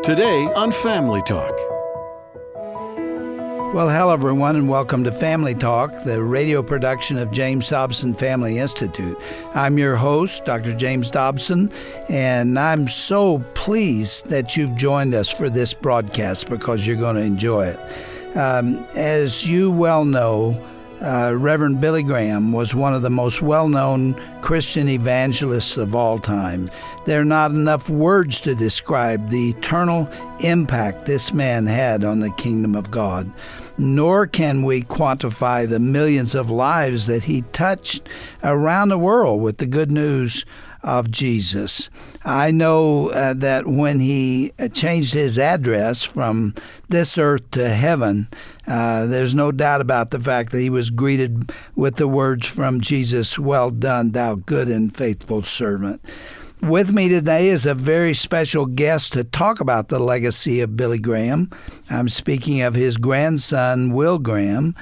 Today on Family Talk. Well, hello, everyone, and welcome to Family Talk, the radio production of James Dobson Family Institute. I'm your host, Dr. James Dobson, and I'm so pleased that you've joined us for this broadcast because you're going to enjoy it. As you well know, Reverend Billy Graham was one of the most well-known Christian evangelists of all time. There are not enough words to describe the eternal impact this man had on the kingdom of God, nor can we quantify the millions of lives that he touched around the world with the good news of Jesus. I know that when he changed his address from this earth to heaven, there's no doubt about the fact that he was greeted with the words from Jesus, "Well done, thou good and faithful servant." With me today is a very special guest to talk about the legacy of Billy Graham. I'm speaking of his grandson, Will Graham.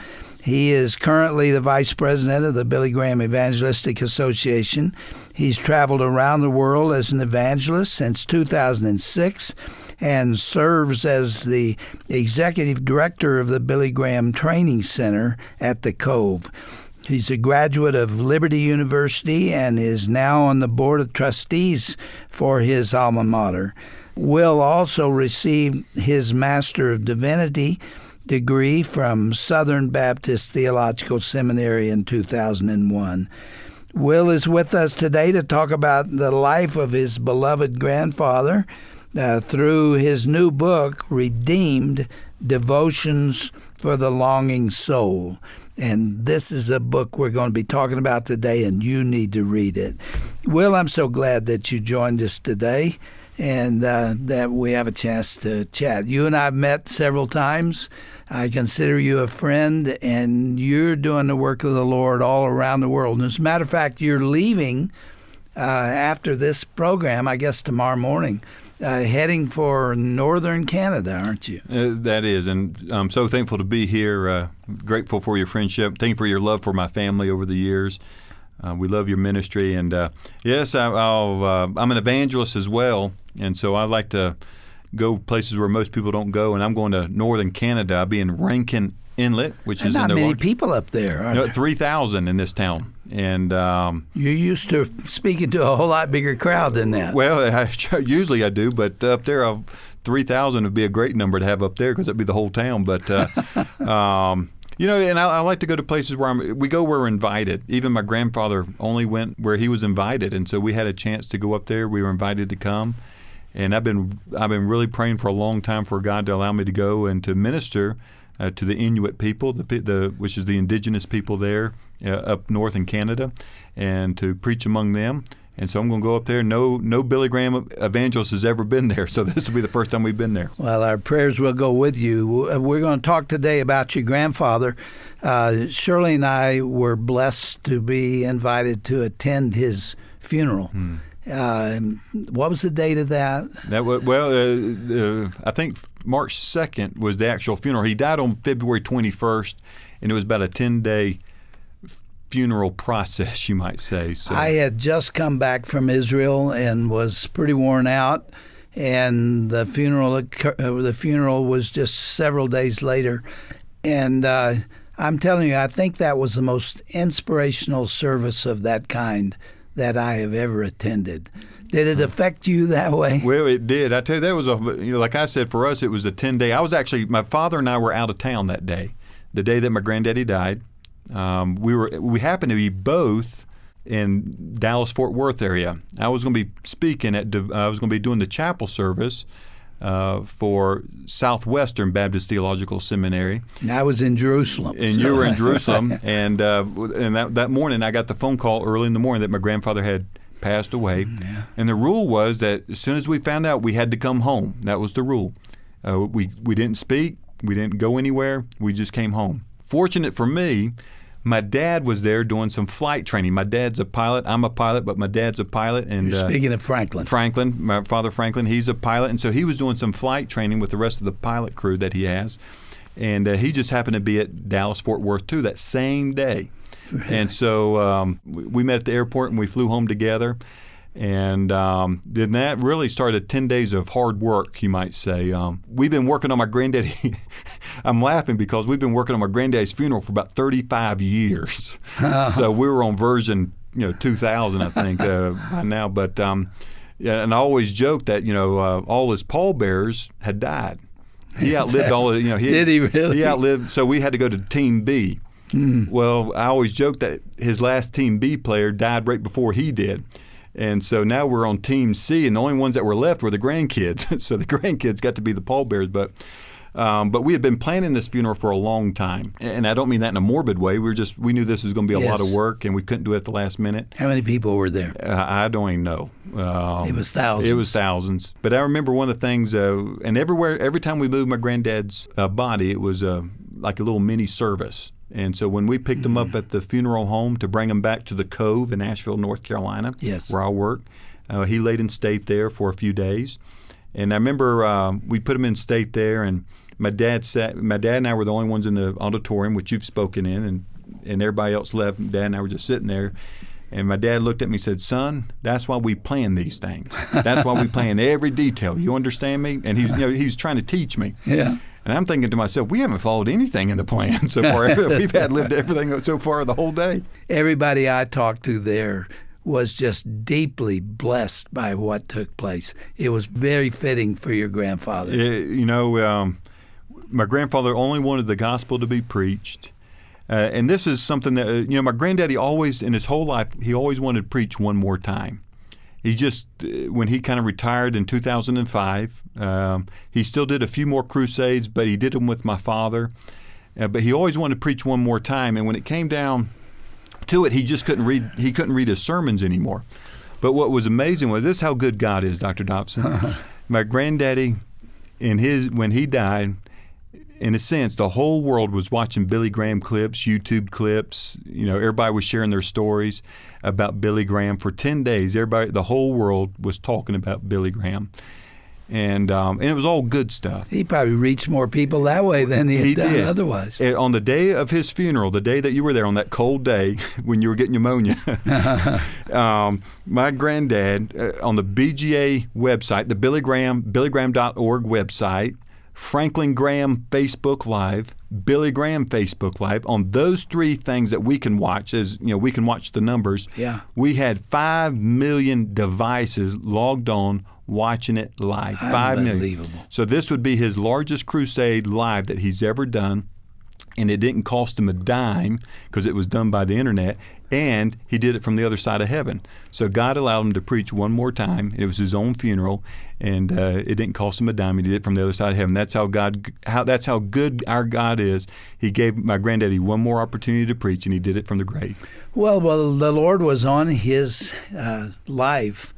He is currently the vice president of the Billy Graham Evangelistic Association. He's traveled around the world as an evangelist since 2006 and serves as the executive director of the Billy Graham Training Center at the Cove. He's a graduate of Liberty University and is now on the board of trustees for his alma mater. Will also received his Master of Divinity degree from Southern Baptist Theological Seminary in 2001. Will is with us today to talk about the life of his beloved grandfather through his new book, Redeemed: Devotions for the Longing Soul. And this is a book we're going to be talking about today, and you need to read it. Will, I'm so glad that you joined us today and that we have a chance to chat. You and I have met several times. I consider you a friend, and you're doing the work of the Lord all around the world. And as a matter of fact, you're leaving after this program, I guess tomorrow morning, heading for northern Canada, aren't you? That is, and I'm so thankful to be here, grateful for your friendship, thank you for your love for my family over the years. We love your ministry, and yes, I'm an evangelist as well, and so I like to go places where most people don't go, and I'm going to northern Canada. I'll be in Rankin Inlet, which is not in many people up there, are there? 3,000 in this town. And you're used to speaking to a whole lot bigger crowd than that. Well, usually I do, but up there, 3,000 would be a great number to have up there because that'd be the whole town. But you know, and I like to go to places where we go where we're invited. Even my grandfather only went where he was invited, and so we had a chance to go up there. We were invited to come, and I've been really praying for a long time for God to allow me to go and to minister to the Inuit people, which is the indigenous people there up north in Canada, and to preach among them. And so I'm going to go up there. No Billy Graham evangelist has ever been there, so this will be the first time we've been there. Well, our prayers will go with you. We're going to talk today about your grandfather. Shirley and I were blessed to be invited to attend his funeral. What was the date of that? I think March 2nd was the actual funeral. He died on February 21st, and it was about a 10-day funeral process, you might say. So I had just come back from Israel and was pretty worn out, and the funeral was just several days later. And I'm telling you, I think that was the most inspirational service of that kind that I have ever attended. Did it affect you that way? Well, it did. I tell you, that was like I said, for us, it was a 10-day. My father and I were out of town that day, the day that my granddaddy died. We happened to be both in Dallas-Fort Worth area. I was going to be speaking I was going to be doing the chapel service for Southwestern Baptist Theological Seminary. And I was in Jerusalem. And you were in Jerusalem. And that morning, I got the phone call early in the morning that my grandfather had passed away. Yeah. And the rule was that as soon as we found out, we had to come home. That was the rule. We didn't speak. We didn't go anywhere. We just came home. Fortunate for me, my dad was there doing some flight training. My dad's a pilot. I'm a pilot, but my dad's a pilot. And you're speaking of Franklin. My father Franklin, he's a pilot. And so he was doing some flight training with the rest of the pilot crew that he has. And he just happened to be at Dallas-Fort Worth, too, that same day. Really? And so we met at the airport, and we flew home together. And then that really started 10 days of hard work, you might say. We've been working on my granddaddy. I'm laughing because we've been working on my granddaddy's funeral for about 35 years. So we were on version 2000, I think, by now. But yeah, and I always joke that all his pallbearers had died. He outlived all of Did he really? He outlived. So we had to go to Team B. Well, I always joke that his last Team B player died right before he did. And so now we're on Team C, and the only ones that were left were the grandkids. So the grandkids got to be the pallbearers. But we had been planning this funeral for a long time. And I don't mean that in a morbid way. We knew this was going to be a lot of work, and we couldn't do it at the last minute. How many people were there? I don't even know. It was thousands. It was thousands. But I remember one of the things, and every time we moved my granddad's body, it was like a little mini service. And so when we picked him up at the funeral home to bring him back to the Cove in Asheville, North Carolina, where I work, he laid in state there for a few days. And I remember we put him in state there, and my dad and I were the only ones in the auditorium, which you've spoken in, and everybody else left. Dad and I were just sitting there. And my dad looked at me and said, "Son, that's why we plan these things. That's why we plan every detail. You understand me?" And he's trying to teach me. Yeah. And I'm thinking to myself, we haven't followed anything in the plan so far. We've lived everything so far the whole day. Everybody I talked to there was just deeply blessed by what took place. It was very fitting for your grandfather. My grandfather only wanted the gospel to be preached. And this is something that, my granddaddy always, in his whole life, he always wanted to preach one more time. He just, when he kind of retired in 2005, he still did a few more crusades, but he did them with my father. But he always wanted to preach one more time, and when it came down to it, he just couldn't read. He couldn't read his sermons anymore. But what was amazing was this: how good God is, Dr. Dobson. My granddaddy, when he died, in a sense, the whole world was watching Billy Graham clips, YouTube clips. Everybody was sharing their stories about Billy Graham for 10 days. The whole world was talking about Billy Graham, and it was all good stuff. He probably reached more people that way than he had done otherwise. On the day of his funeral, the day that you were there, on that cold day when you were getting pneumonia, my granddad on the BGA website, the BillyGraham.org website, Franklin Graham Facebook Live, Billy Graham Facebook Live, on those three things that we can watch, we can watch the numbers. Yeah. We had 5 million devices logged on watching it live. 5 million. Unbelievable. So this would be his largest crusade live that he's ever done. And it didn't cost him a dime because it was done by the internet, and he did it from the other side of heaven. So God allowed him to preach one more time. It was his own funeral, and it didn't cost him a dime. He did it from the other side of heaven. That's how good our God is. He gave my granddaddy one more opportunity to preach, and he did it from the grave. Well, the Lord was on his life.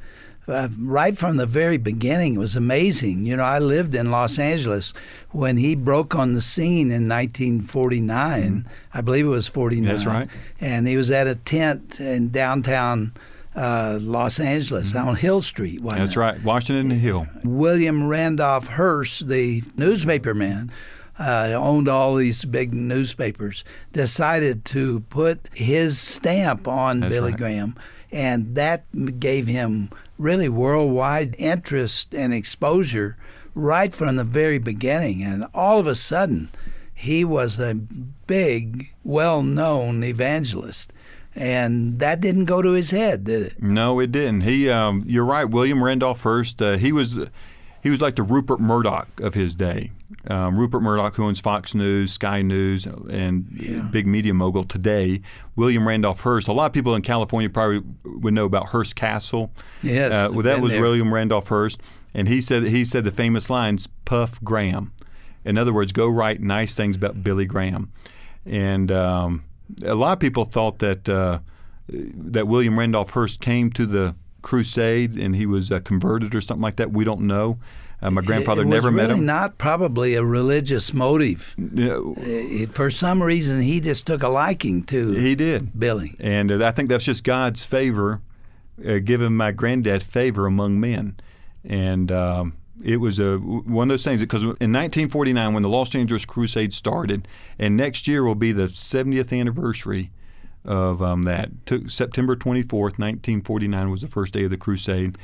Right from the very beginning. It was amazing. I lived in Los Angeles when he broke on the scene in 1949. Mm-hmm. I believe it was 49. That's right. And he was at a tent in downtown Los Angeles, on Hill Street. That's right, Washington Hill. William Randolph Hearst, the newspaper man, owned all these big newspapers, decided to put his stamp on Billy Graham, and that gave him really worldwide interest and exposure right from the very beginning. And all of a sudden, he was a big, well-known evangelist. And that didn't go to his head, did it? No, it didn't. You're right, William Randolph Hearst, he was like the Rupert Murdoch of his day. Rupert Murdoch, who owns Fox News, Sky News, and big media mogul today. William Randolph Hearst. A lot of people in California probably would know about Hearst Castle. Yes, that was there. William Randolph Hearst, and he said the famous lines, "Puff Graham." In other words, go write nice things about Billy Graham. And a lot of people thought that William Randolph Hearst came to the crusade and he was converted or something like that. We don't know. My grandfather never met him. It was really not probably a religious motive. For some reason, he just took a liking to Billy. And I think that's just God's favor, giving my granddad favor among men. And it was one of those things, because in 1949, when the Los Angeles Crusade started, and next year will be the 70th anniversary of that. September 24th, 1949 was the first day of the crusade.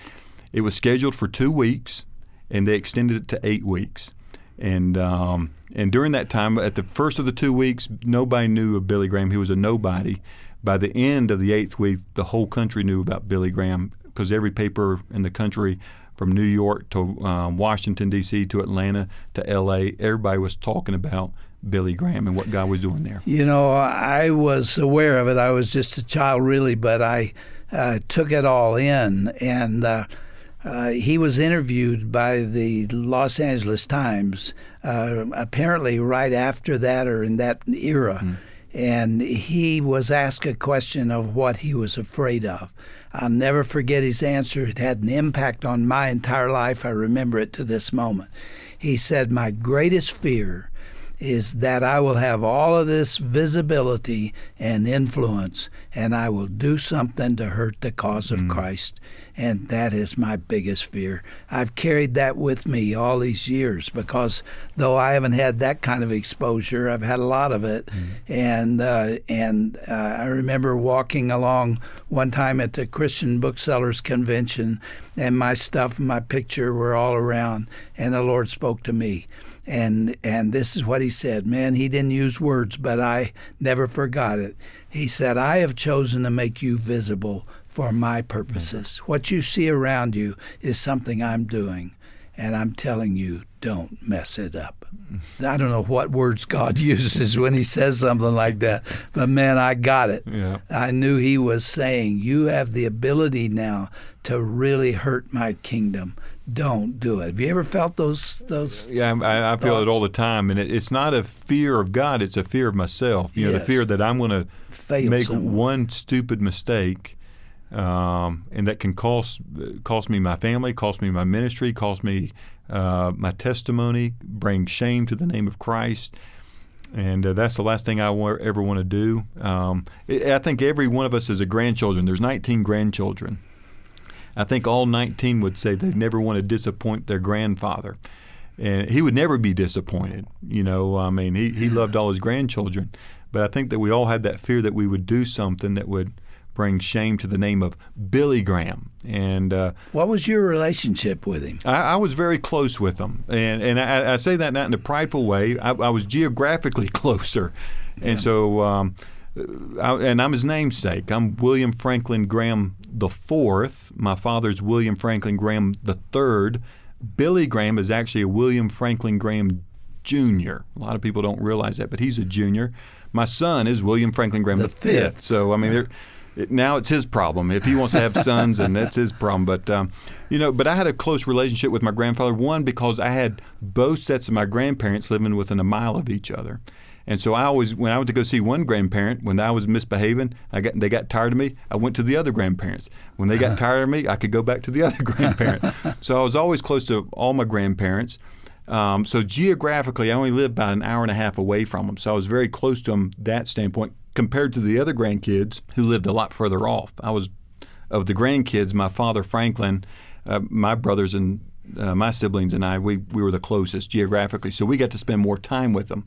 It was scheduled for 2 weeks, and they extended it to 8 weeks. And during that time, at the first of the 2 weeks, nobody knew of Billy Graham. He was a nobody. By the end of the 8th week, the whole country knew about Billy Graham because every paper in the country, from New York to Washington, D.C., to Atlanta, to L.A., everybody was talking about Billy Graham and what God was doing there. You know, I was aware of it. I was just a child, really, but I took it all in. And he was interviewed by the Los Angeles Times, apparently right after that or in that era. Mm-hmm. And he was asked a question of what he was afraid of. I'll never forget his answer. It had an impact on my entire life. I remember it to this moment. He said, "My greatest fear is that I will have all of this visibility and influence, and I will do something to hurt the cause of Christ. And that is my biggest fear." I've carried that with me all these years because though I haven't had that kind of exposure, I've had a lot of it. And I remember walking along one time at the Christian Booksellers Convention, and my stuff and my picture were all around, and the Lord spoke to me. And this is what he said. Man, he didn't use words, but I never forgot it. He said, "I have chosen to make you visible for my purposes. What you see around you is something I'm doing, and I'm telling you, don't mess it up." I don't know what words God uses when he says something like that, but man, I got it. Yeah. I knew he was saying, you have the ability now to really hurt my kingdom. Don't do it. Have you ever felt those Yeah, I feel it all the time, and it's not a fear of God; it's a fear of myself. You know, the fear that I'm going to make one stupid mistake, and that can cost me my family, cost me my ministry, cost me my testimony, bring shame to the name of Christ. And that's the last thing I ever want to do. I think every one of us is a grandchildren. There's 19 grandchildren. I think all 19 would say they never want to disappoint their grandfather. And he would never be disappointed. You know, I mean, he loved all his grandchildren. But I think that we all had that fear that we would do something that would bring shame to the name of Billy Graham. And what was your relationship with him? I was very close with him. And I say that not in a prideful way. I was geographically closer. Yeah. And so and I'm his namesake. I'm William Franklin Graham IV. My father's William Franklin Graham III. Billy Graham is actually a William Franklin Graham Jr. A lot of people don't realize that, but he's a junior. My son is William Franklin Graham V. So, I mean, now it's his problem. If he wants to have sons, and that's his problem. But, but I had a close relationship with my grandfather, one, because I had both sets of my grandparents living within a mile of each other. And so when I went to go see one grandparent, when I was misbehaving, they got tired of me, I went to the other grandparents. When they got tired of me, I could go back to the other grandparent. So I was always close to all my grandparents. So geographically, I only lived about an hour and a half away from them. So I was very close to them that standpoint compared to the other grandkids who lived a lot further off. Of the grandkids, my father, Franklin, my brothers and my siblings and I, we were the closest geographically. So we got to spend more time with them.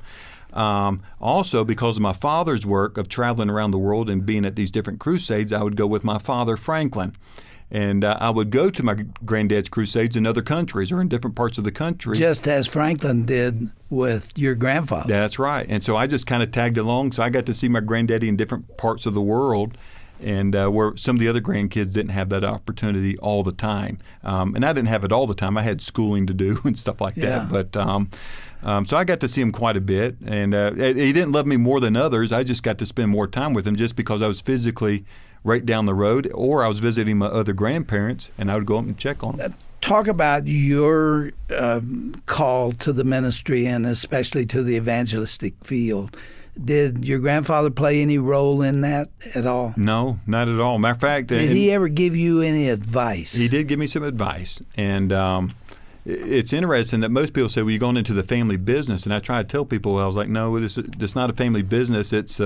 Also, because of my father's work of traveling around the world and being at these different crusades, I would go with my father, Franklin. And I would go to my granddad's crusades in other countries or in different parts of the country. Just as Franklin did with your grandfather. That's right. And so I just kind of tagged along. So I got to see my granddaddy in different parts of the world, and where some of the other grandkids didn't have that opportunity all the time. And I didn't have it all the time. I had schooling to do and stuff like that. But so I got to see him quite a bit. And he didn't love me more than others. I just got to spend more time with him just because I was physically right down the road, or I was visiting my other grandparents, and I would go up and check on them. Talk about your call to the ministry and especially to the evangelistic field. Did your grandfather play any role in that at all? No, not at all. Matter of fact, did he ever give you any advice? He did give me some advice, and it's interesting that most people say, well, you're going into the family business, and I try to tell people, I was like, no, this is not a family business. It's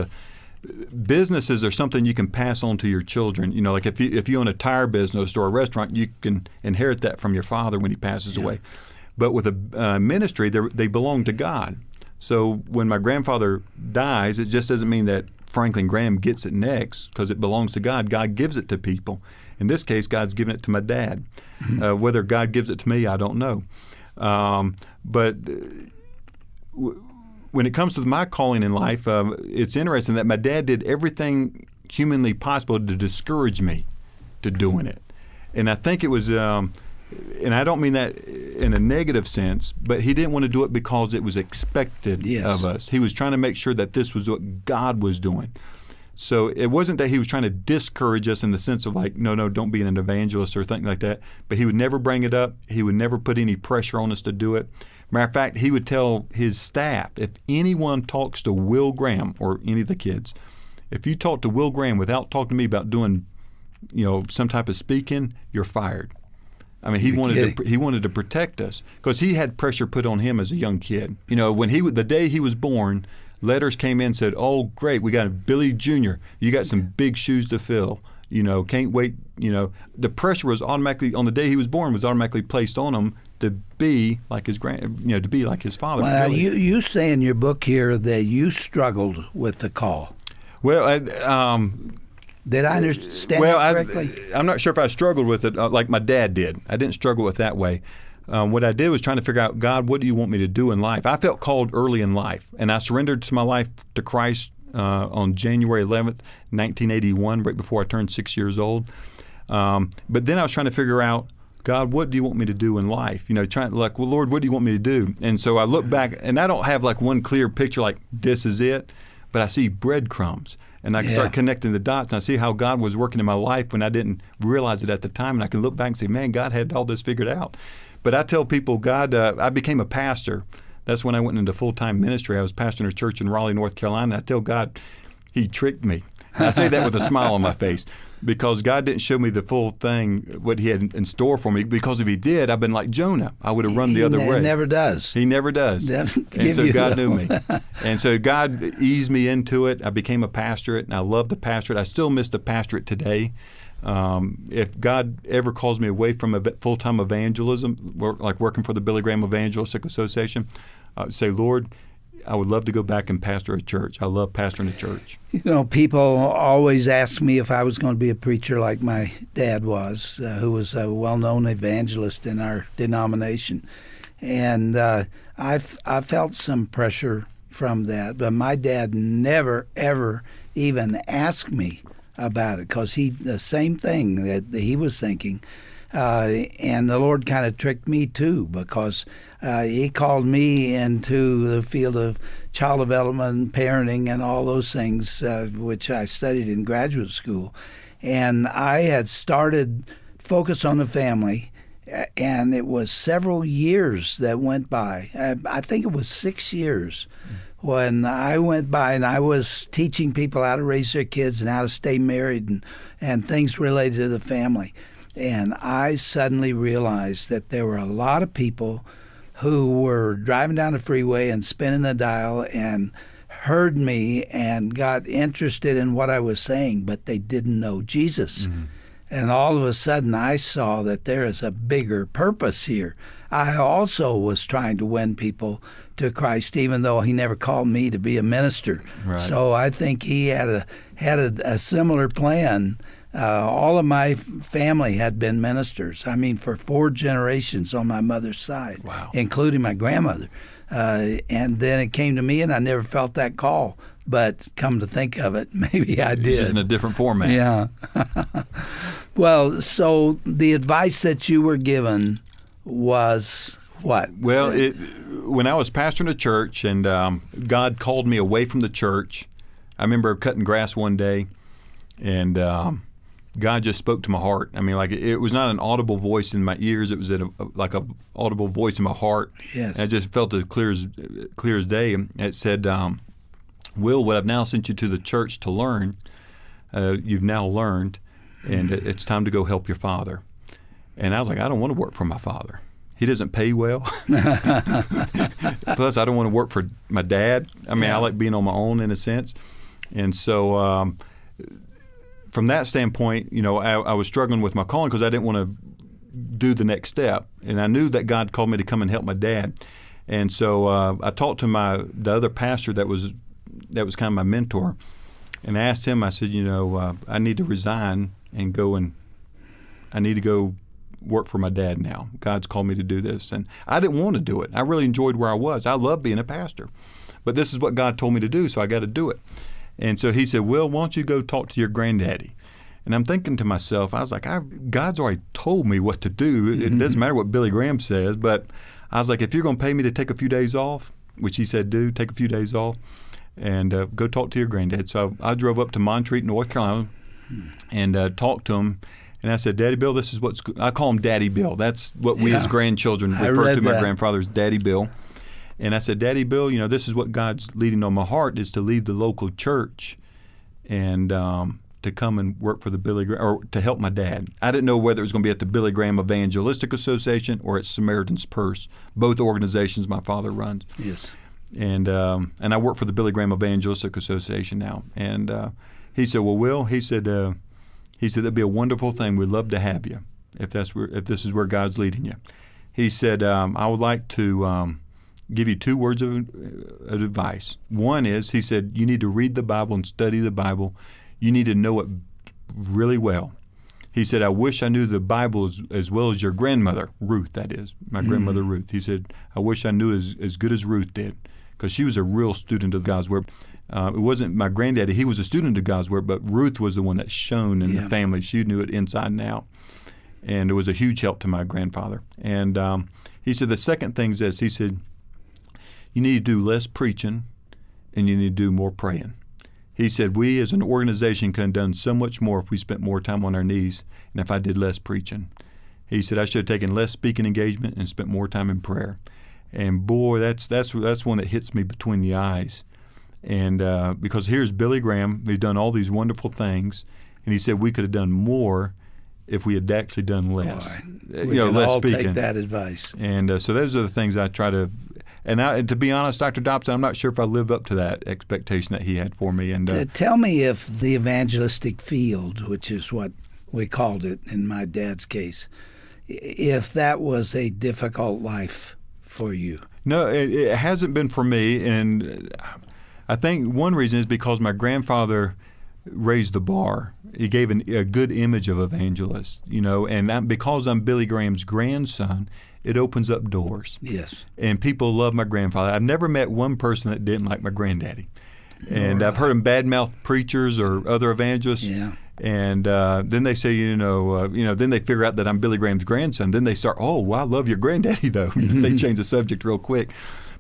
businesses are something you can pass on to your children. You know, like if you own a tire business or a restaurant, you can inherit that from your father when he passes away. But with a ministry, they belong to God. So when my grandfather dies, it just doesn't mean that Franklin Graham gets it next because it belongs to God. God gives it to people. In this case, God's given it to my dad. Whether God gives it to me, I don't know. But when it comes to my calling in life, it's interesting that my dad did everything humanly possible to discourage me to doing it. And I think it was, and I don't mean that in a negative sense, but he didn't want to do it because it was expected of us. He was trying to make sure that this was what God was doing. So it wasn't that he was trying to discourage us in the sense of like, no, don't be an evangelist or something like that. But he would never bring it up. He would never put any pressure on us to do it. Matter of fact, he would tell his staff, if anyone talks to Will Graham or any of the kids, if you talk to Will Graham without talking to me about doing, some type of speaking, you're fired. I mean, he wanted to protect us because he had pressure put on him as a young kid. When the day he was born, letters came in and said, "Oh, great, we got a Billy Jr. You got some big shoes to fill. Can't wait." The pressure was automatically on the day he was born was automatically placed on him to be like his to be like his father. Well, you say in your book here that you struggled with the call. Well, did I understand that correctly? I'm not sure if I struggled with it like my dad did. I didn't struggle with it that way. What I did was trying to figure out, God, what do you want me to do in life? I felt called early in life, and I surrendered to my life to Christ on January 11th, 1981, right before I turned 6 years old. But then I was trying to figure out, God, what do you want me to do in life? Well, Lord, what do you want me to do? And so I look back, and I don't have like one clear picture like this is it, but I see breadcrumbs. And I can start connecting the dots, and I see how God was working in my life when I didn't realize it at the time. And I can look back and say, man, God had all this figured out. But I tell people, I became a pastor. That's when I went into full-time ministry. I was pastoring a church in Raleigh, North Carolina. I tell God, he tricked me. And I say that with a smile on my face because God didn't show me the full thing, what he had in store for me. Because if he did, I've been like Jonah. I would have run the other way. He never does. He never does. And so God knew me. And so God eased me into it. I became a pastorate, and I love the pastorate. I still miss the pastorate today. If God ever calls me away from full-time evangelism, like working for the Billy Graham Evangelistic Association, I would say, Lord, I would love to go back and pastor a church. I love pastoring a church. People always ask me if I was going to be a preacher like my dad was, who was a well-known evangelist in our denomination. And I felt some pressure from that. But my dad never, ever even asked me about it because the same thing that he was thinking. And the Lord kind of tricked me too because he called me into the field of child development, parenting, and all those things, which I studied in graduate school. And I had started Focus on the Family, and it was several years that went by. I think it was 6 years when I went by and I was teaching people how to raise their kids and how to stay married and things related to the family. And I suddenly realized that there were a lot of people who were driving down the freeway and spinning the dial and heard me and got interested in what I was saying, but they didn't know Jesus. Mm-hmm. And all of a sudden I saw that there is a bigger purpose here. I also was trying to win people to Christ, even though he never called me to be a minister. Right. So I think he had a similar plan. All of my family had been ministers. I mean, for 4 generations on my mother's side, wow, including my grandmother. And then it came to me, and I never felt that call. But come to think of it, maybe I did. It's just in a different format. Yeah. Well, so the advice that you were given was what? Well, when I was pastoring a church and God called me away from the church, I remember cutting grass one day, and God just spoke to my heart. I mean, like it was not an audible voice in my ears. It was like a audible voice in my heart. Yes. And I just felt it clear as day. And it said, Will, what I've now sent you to the church to learn, you've now learned, and it's time to go help your father. And I was like, I don't want to work for my father. He doesn't pay well. Plus, I don't want to work for my dad. I mean, I like being on my own in a sense. And so from that standpoint, I was struggling with my calling because I didn't want to do the next step. And I knew that God called me to come and help my dad. And so I talked to the other pastor that was kind of my mentor. and I asked him, I said, I need to resign and I need to go work for my dad now. God's called me to do this. And I didn't want to do it. I really enjoyed where I was. I love being a pastor. But this is what God told me to do, so I got to do it. And so he said, Will, why don't you go talk to your granddaddy? And I'm thinking to myself, I was like, God's already told me what to do. It doesn't matter what Billy Graham says. But I was like, if you're going to pay me to take a few days off, which he said, take a few days off, and go talk to your granddad. So I drove up to Montreat, North Carolina, and talked to him. And I said, Daddy Bill, this is I call him Daddy Bill. That's what we as grandchildren refer to my grandfather as Daddy Bill. And I said, Daddy Bill, this is what God's leading on my heart, is to leave the local church and to come and work for the Billy Graham, or to help my dad. I didn't know whether it was going to be at the Billy Graham Evangelistic Association or at Samaritan's Purse, both organizations my father runs. Yes. And I work for the Billy Graham Evangelistic Association now. And he said, well, Will, he said that'd be a wonderful thing. We'd love to have you if this is where God's leading you. He said, I would like to give you 2 words of advice. One is, he said, you need to read the Bible and study the Bible. You need to know it really well. He said, I wish I knew the Bible as well as your grandmother, Ruth, that is, my grandmother Ruth. He said, I wish I knew it as good as Ruth did, because she was a real student of God's Word. It wasn't my granddaddy. He was a student of God's Word, but Ruth was the one that shone in the family. She knew it inside and out, and it was a huge help to my grandfather. And he said the second thing is this. He said, you need to do less preaching, and you need to do more praying. He said, we as an organization could have done so much more if we spent more time on our knees and if I did less preaching. He said, I should have taken less speaking engagement and spent more time in prayer. And boy, that's one that hits me between the eyes. And because here's Billy Graham, who's done all these wonderful things, and he said we could have done more if we had actually done less. Boy, we can less all speaking. take that advice. And so those are the things I try to. And to be honest, Dr. Dobson, I'm not sure if I lived up to that expectation that he had for me. And tell me if the evangelistic field, which is what we called it in my dad's case, if that was a difficult life for you. No, it hasn't been for me. And I think one reason is because my grandfather raised the bar. He gave a good image of evangelist, and because I'm Billy Graham's grandson, it opens up doors. Yes. And people love my grandfather. I've never met one person that didn't like my granddaddy. And I've heard them badmouth preachers or other evangelists. Yeah. And then they say, then they figure out that I'm Billy Graham's grandson. Then they start, well, I love your granddaddy, though. They change the subject real quick.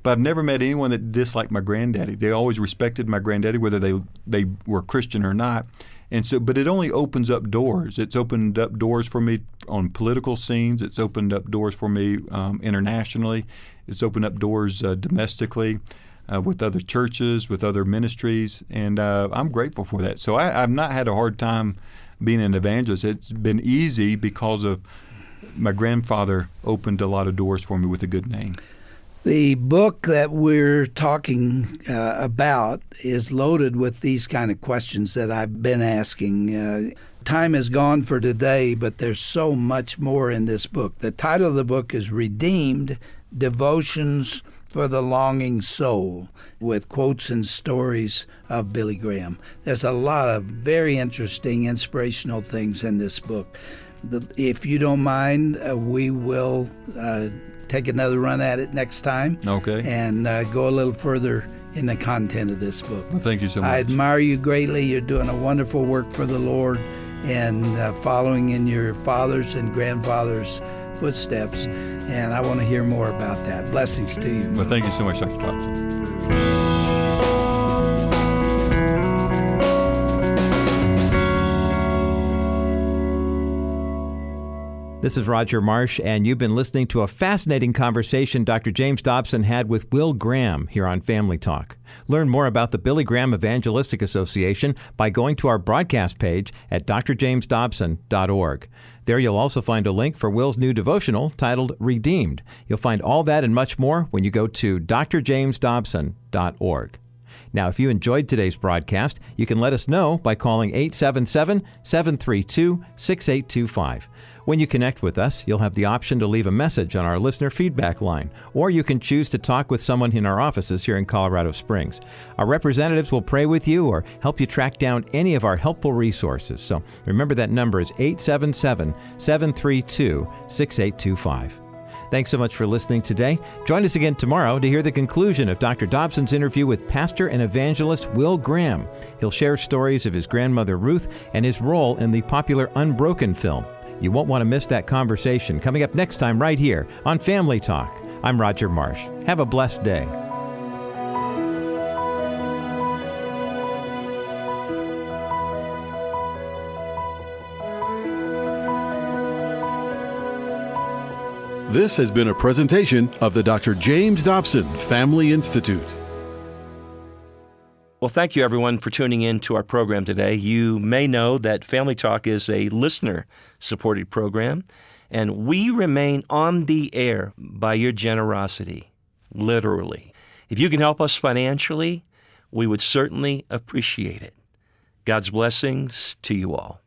But I've never met anyone that disliked my granddaddy. They always respected my granddaddy, whether they were Christian or not. And so, but it only opens up doors. It's opened up doors for me on political scenes. It's opened up doors for me internationally. It's opened up doors domestically with other churches, with other ministries, and I'm grateful for that. So I've not had a hard time being an evangelist. It's been easy because of my grandfather opened a lot of doors for me with a good name. The book that we're talking about is loaded with these kind of questions that I've been asking. Time is gone for today, but there's so much more in this book. The title of the book is Redeemed, Devotions for the Longing Soul, with quotes and stories of Billy Graham. There's a lot of very interesting, inspirational things in this book. If you don't mind, we will take another run at it next time. Okay. And go a little further in the content of this book. Well, thank you so much. I admire you greatly. You're doing a wonderful work for the Lord and following in your father's and grandfather's footsteps. And I want to hear more about that. Blessings to you. Well, thank you so much, Dr. Dobson. This is Roger Marsh, and you've been listening to a fascinating conversation Dr. James Dobson had with Will Graham here on Family Talk. Learn more about the Billy Graham Evangelistic Association by going to our broadcast page at drjamesdobson.org. There you'll also find a link for Will's new devotional titled Redeemed. You'll find all that and much more when you go to drjamesdobson.org. Now, if you enjoyed today's broadcast, you can let us know by calling 877-732-6825. When you connect with us, you'll have the option to leave a message on our listener feedback line, or you can choose to talk with someone in our offices here in Colorado Springs. Our representatives will pray with you or help you track down any of our helpful resources. So remember, that number is 877-732-6825. Thanks so much for listening today. Join us again tomorrow to hear the conclusion of Dr. Dobson's interview with pastor and evangelist Will Graham. He'll share stories of his grandmother Ruth and his role in the popular Unbroken film. You won't want to miss that conversation coming up next time right here on Family Talk. I'm Roger Marsh. Have a blessed day. This has been a presentation of the Dr. James Dobson Family Institute. Well, thank you, everyone, for tuning in to our program today. You may know that Family Talk is a listener-supported program, and we remain on the air by your generosity, literally. If you can help us financially, we would certainly appreciate it. God's blessings to you all.